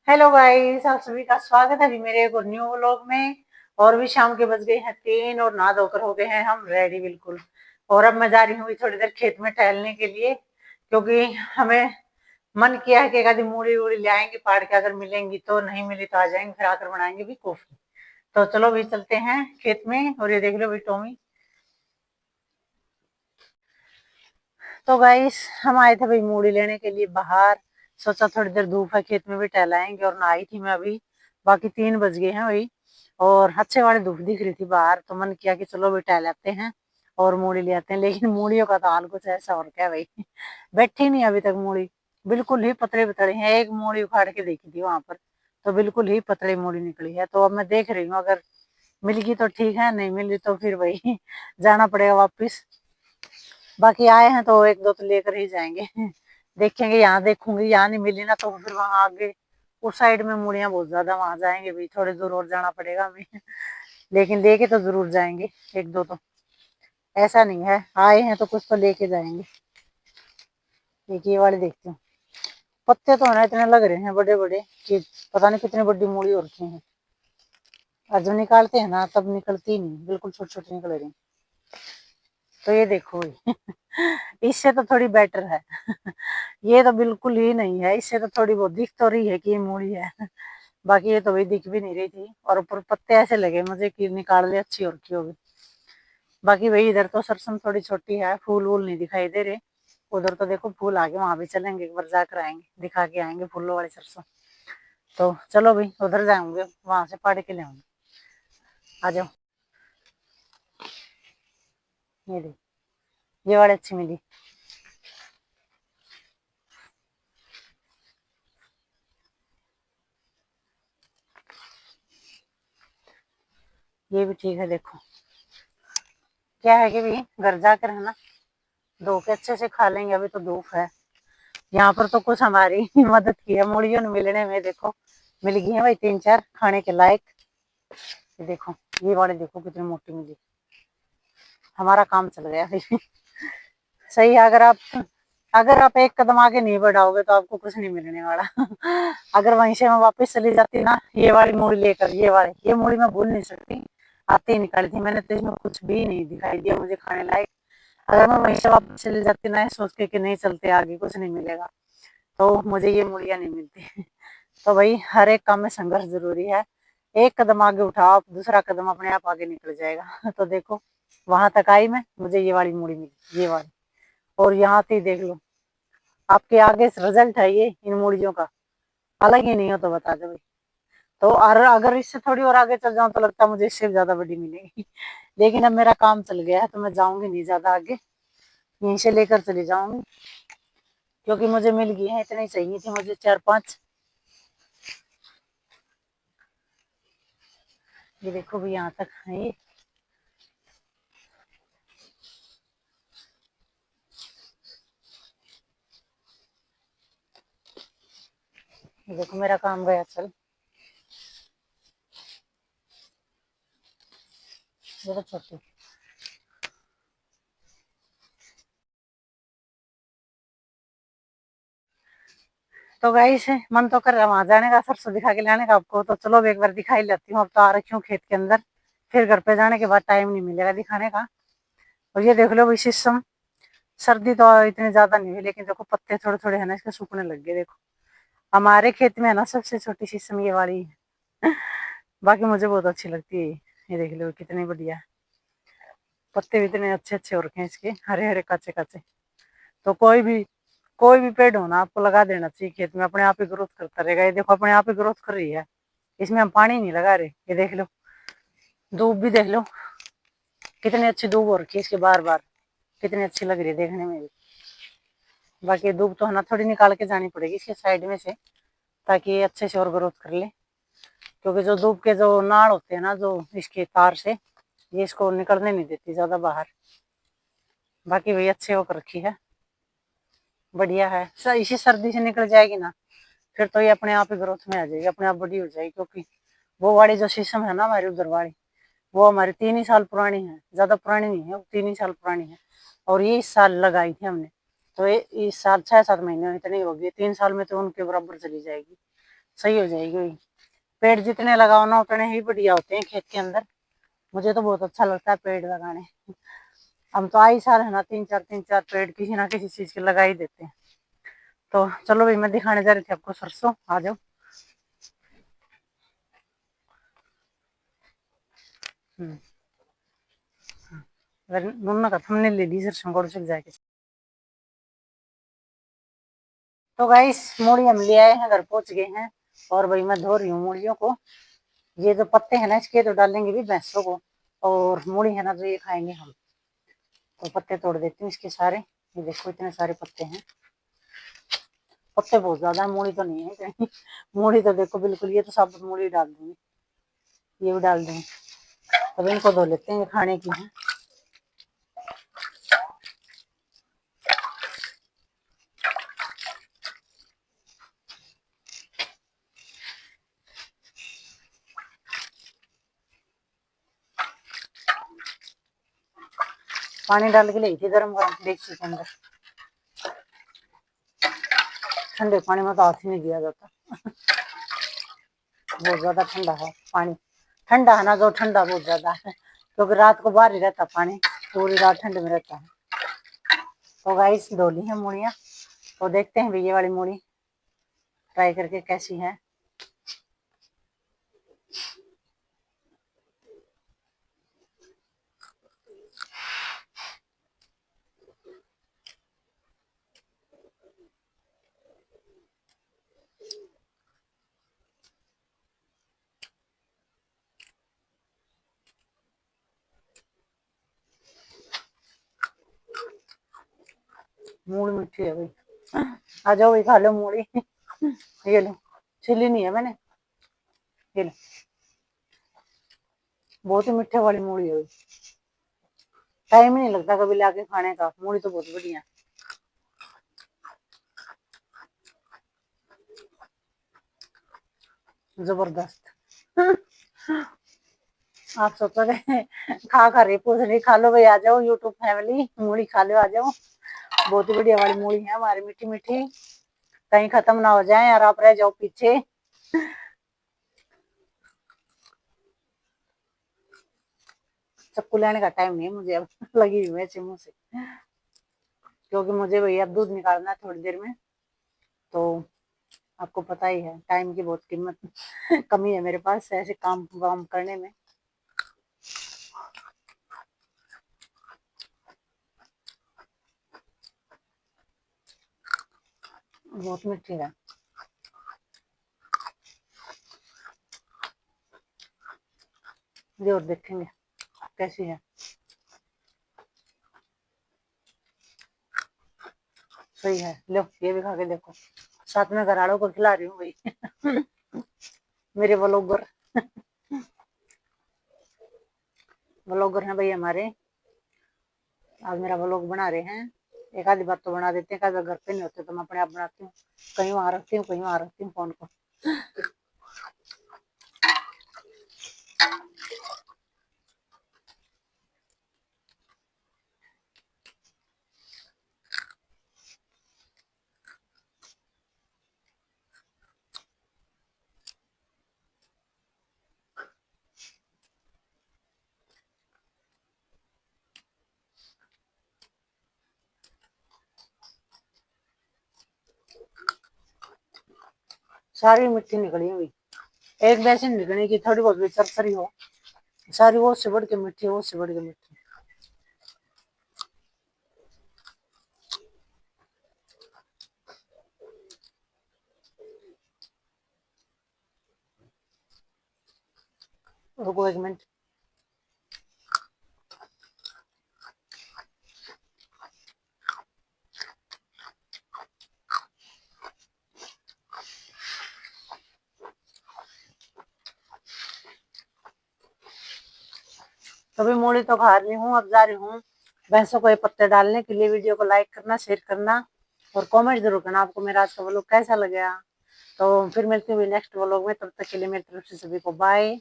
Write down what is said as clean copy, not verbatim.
Hello guys, आप सभी का स्वागत है अभी मेरे एक और न्यू व्लॉग में। और भी शाम के बज गए हैं 3 और नहा धोकर हो गए हैं हम रेडी बिल्कुल। और अब मैं जा रही हूँ थोड़ी देर खेत में टहलने के लिए, क्योंकि हमें मन किया है कि एक आधी मूली वूली ले आएंगे पाड़ के, अगर मिलेंगी तो, नहीं मिली तो आ जाएंगे, फिर आकर बनाएंगे भी कॉफी। तो चलो भी चलते हैं खेत में। और ये देख लो भाई टॉमी। तो गाइस हम आए थे भाई मूली लेने के लिए बाहर। सोचा थोड़ी देर धूप है खेत में भी टहलाएंगे, और नहाई थी मैं अभी। बाकी 3 बज गए हैं भाई। और अच्छे वाली धूप दिख रही थी बाहर, तो मन किया कि चलो भी टहलाते हैं और मूली ले आते हैं। लेकिन मूलियों का तो हाल कुछ ऐसा और क्या भाई बैठी नहीं अभी तक मूली। बिल्कुल ही पतले पतले हैं। एक मूली उखाड़ के देखी थी वहां पर, तो बिल्कुल ही पतली मूली निकली है। तो अब मैं देख रही हूँ, अगर मिल गई तो ठीक है, नहीं मिली तो फिर भाई जाना पड़ेगा वापिस। बाकी आए हैं तो एक दो तो लेकर ही जाएंगे देखेंगे, यहाँ देखूंगी, यहाँ नहीं मिली ना तो फिर वहां आगे उस साइड में मूड़ियां बहुत ज्यादा, वहां जाएंगे भी, थोड़ी दूर और जाना पड़ेगा हमें लेकिन लेके तो जरूर जाएंगे एक दो तो। ऐसा नहीं है, आए हैं तो कुछ तो लेके जाएंगे। एक ये वाले देखते हैं। पत्ते तो ना इतने लग रहे हैं बड़े बड़े कि पता नहीं कितनी बड़ी मूड़ी हो रखी है। और जब निकालते हैं ना तब निकलती ही नहीं, बिल्कुल छोटे छोटे निकल रही। तो ये देखो इससे तो थोड़ी बेटर है ये तो बिल्कुल ही नहीं है, इससे तो थोड़ी बहुत दिख तो रही है कि ये मूड़ी है बाकी ये तो भाई दिख भी नहीं रही थी, और ऊपर पत्ते ऐसे लगे मुझे कि निकाल ले अच्छी और की होगी। बाकी भाई इधर तो सरसों थोड़ी छोटी है, फूल वूल नहीं दिखाई दे रहे। उधर तो देखो फूल आगे, वहां भी चलेंगे, एक बार जाकर आएंगे, दिखा के आएंगे फूलों वाली सरसों। तो चलो भाई उधर जाएंगे, वहां से पाड़ के ले आऊंगे। आ जाओ। ये देख, ये वाली अच्छी मिली। ये भी ठीक है। देखो क्या है कि भाई घर जाकर है ना धो के अच्छे से खा लेंगे, अभी तो धूप है। यहाँ पर तो कुछ हमारी मदद की है मूड़ियों ने मिलने में। देखो मिल गई है भाई 3 4 खाने के लायक। ये देखो, ये वाले देखो कितनी मोटी मिली। हमारा काम चल गया भाई सही है। अगर आप एक कदम आगे नहीं बढ़ाओगे तो आपको कुछ नहीं मिलने वाला अगर वहीं से मैं वापस चली जाती ना ये वाली मूड़ी लेकर, ये मूड़ी मैं भूल नहीं सकती। आते ही निकाली थी मैंने, तो इसमें कुछ भी नहीं दिखाई दिया मुझे खाने लायक। अगर मैं वहीं से वापस चली जाती ना सोच के कि नहीं चलते आगे कुछ नहीं मिलेगा, तो मुझे ये मूड़ियां नहीं मिलती तो भाई हर एक काम में संघर्ष जरूरी है। एक कदम आगे उठाओ, दूसरा कदम अपने आप आगे निकल जाएगा तो देखो वहां तक आई मैं, मुझे ये वाली मूड़ी मिली, ये वाली। और यहाँ से देख लो, आपके आगे रिजल्ट है ये इन मूड़ियों का। अलग ही नहीं हो तो बता दो भाई। तो अगर इससे थोड़ी और आगे चल जाऊं तो लगता है मुझे इससे भी ज्यादा बड़ी मिलेगी लेकिन अब मेरा काम चल गया है तो मैं जाऊंगी नहीं ज्यादा आगे, यहीं से लेकर चली जाऊंगी, क्योंकि मुझे मिल गई है, इतनी चाहिए थी मुझे 4 5। ये देखो भी यहाँ तक है ये देखो मेरा काम गया चल। ये तो छोटी। तो गाइस मन तो कर रहा वहां जाने का, सरसों दिखा के लाने का आपको, तो चलो एक बार दिखाई लेती हूँ। अब तो आ रखी हूँ खेत के अंदर, फिर घर पे जाने के बाद टाइम नहीं मिलेगा दिखाने का। और ये देख लो भाई शीशम। सर्दी तो इतनी ज्यादा नहीं हुई, लेकिन देखो पत्ते थोड़े थोड़े है ना इसके सूखने लग गए। देखो हमारे खेत में है ना सबसे छोटी शीशम ये वाली है बाकी मुझे बहुत अच्छी लगती है। ये देख लो कितनी बढ़िया है। पत्ते भी इतने अच्छे अच्छे हो रखे हैं इसके, हरे हरे काचे काचे। तो कोई भी पेड़ हो ना आपको लगा देना चाहिए खेत में, अपने आप ही ग्रोथ करता रहेगा। ये देखो अपने आप ही ग्रोथ कर रही है, इसमें हम पानी नहीं लगा रहे। ये देख लो, धूप भी देख लो कितनी अच्छी धूप हो रखी है इसके, बार बार कितनी अच्छी लग रही है देखने में भी। बाकी धूप तो है ना थोड़ी निकाल के जानी पड़ेगी इसके साइड में से, ताकि ये अच्छे से और ग्रोथ कर ले। क्योंकि जो धूप के जो नाड़ होते हैं ना जो इसके तार से, ये इसको निकलने नहीं देती ज्यादा बाहर। बाकी वही अच्छे होकर रखी है, बढ़िया है। इसी सर्दी से निकल जाएगी ना फिर तो ये अपने आप ही ग्रोथ में आ जाएगी, अपने आप बड़ी हो जाएगी। क्योंकि वो वाली जो शीशम है ना हमारी उधर वाली, वो हमारी 3 ही साल पुरानी है, ज्यादा पुरानी नहीं है, वो 3 ही साल पुरानी है। और ये इस साल लगाई थी हमने, तो ये इस साल 6 7 महीने इतनी होगी, 3 साल में तो उनके बराबर चली जाएगी। सही हो जाएगी वही। पेड़ जितने लगाओ ना उतने ही बढ़िया होते हैं खेत के अंदर। मुझे तो बहुत अच्छा लगता है पेड़ लगाने। हम तो आई साल है ना तीन चार पेड़ किसी ना किसी चीज के लगा ही देते हैं। तो चलो भाई मैं दिखाने जा रही थी आपको सरसों, आ जाओ। दोनों का हमने ले ली सरसों को चल जाके। तो गाइस मूली हम ले आए हैं, घर पहुंच गए हैं। और भाई मैं धो रही हूँ मूलियों को। ये जो पत्ते हैं ना इसके तो डालेंगे भी भैंसों को, और मूली है ना जो ये खाएंगे हम। तो पत्ते तोड़ देती हूँ इसके सारे। ये देखो इतने सारे पत्ते हैं। पत्ते बहुत ज्यादा है, मूली तो नहीं है कहीं। मूली तो देखो बिल्कुल, ये तो साबुत मूली डाल दूंगी, ये भी डाल दूंगी। अब इनको धो लेते हैं, ये खाने की है। पानी डाल के ली थी गर्म गर्म डेगची के अंदर। ठंडे पानी में तो हाथ ही नहीं दिया जाता। बहुत ज्यादा ठंडा है पानी। ठंडा है ना जो ठंडा बहुत ज्यादा है, क्योंकि रात को बाहर ही रहता पानी, पूरी रात ठंडे में रहता है। तो गाइस धो ली है मूलियाँ। तो देखते हैं ये वाली मूली ट्राई करके कैसी है। मूली मीठी है भाई। आ जाओ भाई खा लो मूली। ये लो, छिली नहीं है मैंने। ये लो, बहुत ही मीठे वाली मूली है। टाइम ही नहीं लगता कभी लाके खाने का। मूली तो बहुत बढ़िया, जबरदस्त। आप सोच रहे खा रहे पूछ रही, खा लो भाई, आ जाओ यूट्यूब फैमिली, मूली खा लो, आ जाओ। बहुत ही बढ़िया वाली मूली है हमारी, मीठी मीठी। कहीं खत्म ना हो जाए और आप रह जाओ पीछे। चक्कू लेने का टाइम नहीं मुझे अब। लगी हुई है मुंह से, क्योंकि मुझे भैया अब दूध निकालना है थोड़ी देर में। तो आपको पता ही है टाइम की बहुत कीमत कमी है मेरे पास ऐसे काम वाम करने में। बहुत मीठी है। ये और देखेंगे कैसी है। सही है, लो ये भी खा के देखो। साथ में घर वालों को खिला रही हूँ भाई। मेरे व्लॉगर, व्लॉगर हैं भाई हमारे। आज मेरा व्लॉग बना रहे हैं। एक आधी बात तो बना देते हैं, अगर घर पे नहीं होते तो मैं अपने आप बनाती हूँ। कहीं वहां रखती हूँ, कहीं वहां रखती हूँ फोन को। सारी मिट्टी निकली हुई, एक वैसे निकलने की थोड़ी बहुत भी चरचरी हो। सारी वो से बढ़ के मिट्टी, वो से बढ़ के मिट्टी। रुको एक मिनट। तभी मूली तो खा रही हूँ, अब जा रही हूँ भैंसों को ये पत्ते डालने के लिए। वीडियो को लाइक करना, शेयर करना और कमेंट जरूर करना आपको मेरा आज का व्लॉग कैसा लगा। तो फिर मिलती हूँ नेक्स्ट व्लॉग में, तब तक के लिए मेरी तरफ से सभी को बाय।